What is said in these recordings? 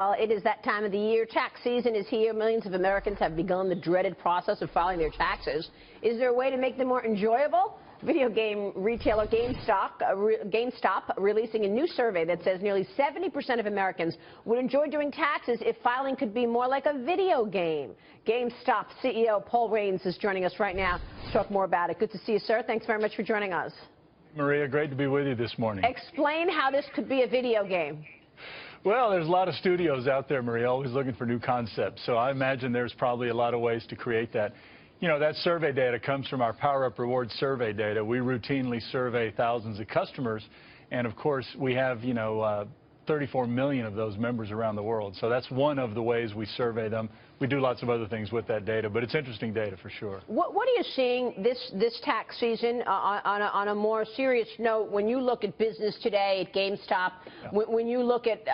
Well, it is that time of the year. Tax season is here. Millions of Americans have begun the dreaded process of filing their taxes. Is there a way to make them more enjoyable? Video game retailer Gamestop releasing a new survey that says nearly 70% of Americans would enjoy doing taxes if filing could be more like a video game. Gamestop CEO Paul Raines is joining us right now to talk more about it. Good to see you, sir. Thanks very much for joining us. Maria, great to be with you this morning. Explain how this could be a video game. Well, there's a lot of studios out there, Maria, always looking for new concepts. So I imagine there's probably a lot of ways to create that. You know, that survey data comes from our Power Up Rewards survey data. We routinely survey thousands of customers. And, of course, we have, 34 million of those members around the world. So that's one of the ways we survey them. We do lots of other things with that data, but it's interesting data for sure. What are you seeing this tax season on a more serious note when you look at business today at GameStop, when you look at,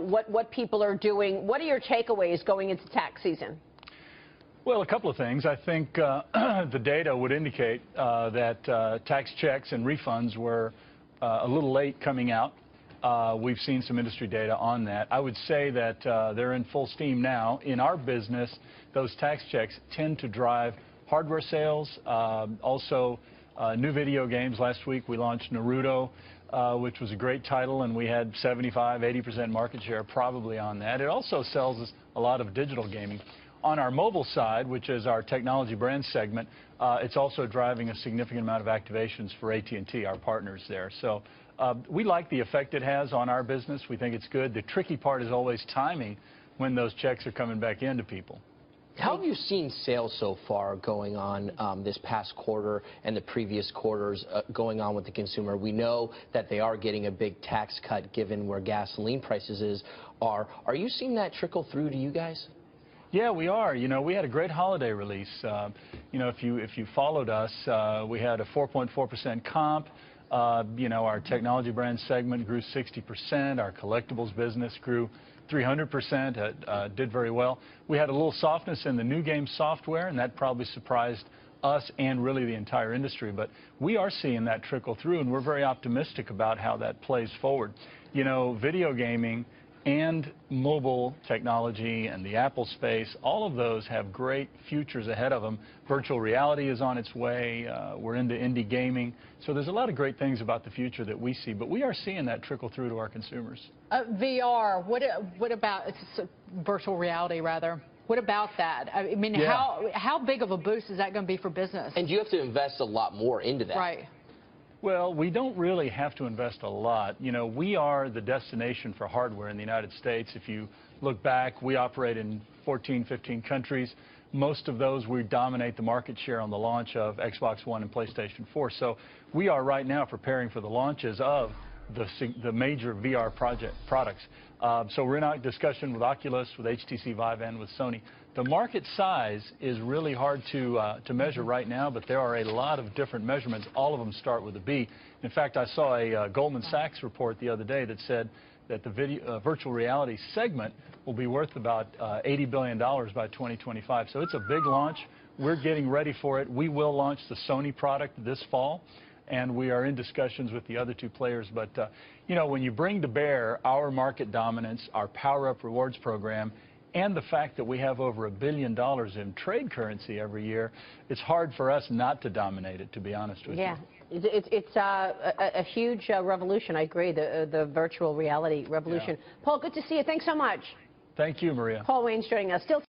what people are doing? What are your takeaways going into tax season? Well, a couple of things. I think the data would indicate that tax checks and refunds were a little late coming out. We've seen some industry data on that. I would say that they're in full steam now. In our business, those tax checks tend to drive hardware sales, also new video games. Last week we launched Naruto, which was a great title, and we had 75–80% market share probably on that. It also sells us a lot of digital gaming. On our mobile side, which is our technology brand segment, it's also driving a significant amount of activations for AT&T, our partners there. So we like the effect it has on our business. We think it's good. The tricky part is always timing when those checks are coming back into people. How have you seen sales so far going on this past quarter and the previous quarters going on with the consumer? We know that they are getting a big tax cut given where gasoline prices are. Are you seeing that trickle through to you guys? Yeah, we are. We had a great holiday release. If you followed us, we had a 4.4% comp. Our technology brand segment grew 60%. Our collectibles business grew 300%, did very well. We had a little softness in the new game software, and that probably surprised us and really the entire industry. But we are seeing that trickle through, and we're very optimistic about how that plays forward. Video gaming and mobile technology and the Apple space, all of those have great futures ahead of them. Virtual reality is on its way. We're into indie gaming. So there's a lot of great things about the future that we see, but we are seeing that trickle through to our consumers. VR, what about virtual reality, rather? What about that? I mean, how big of a boost is that going to be for business? And you have to invest a lot more into that. Right. Well, we don't really have to invest a lot. We are the destination for hardware in the United States. If you look back, we operate in 14, 15 countries. Most of those, we dominate the market share on the launch of Xbox One and PlayStation 4. So we are right now preparing for the launches of the major VR products. So we're in discussion with Oculus, with HTC Vive, and with Sony. The market size is really hard to measure right now, but there are a lot of different measurements. All of them start with a B. In fact, I saw a Goldman Sachs report the other day that said that the virtual reality segment will be worth about $80 billion by 2025. So it's a big launch. We're getting ready for it. We will launch the Sony product this fall, and we are in discussions with the other two players. But, when you bring to bear our market dominance, our Power Up Rewards program, and the fact that we have over $1 billion in trade currency every year, it's hard for us not to dominate it, to be honest with you. Yeah, it's a huge revolution. I agree, the virtual reality revolution. Yeah. Paul, good to see you. Thanks so much. Thank you, Maria. Paul Raines joining us. Still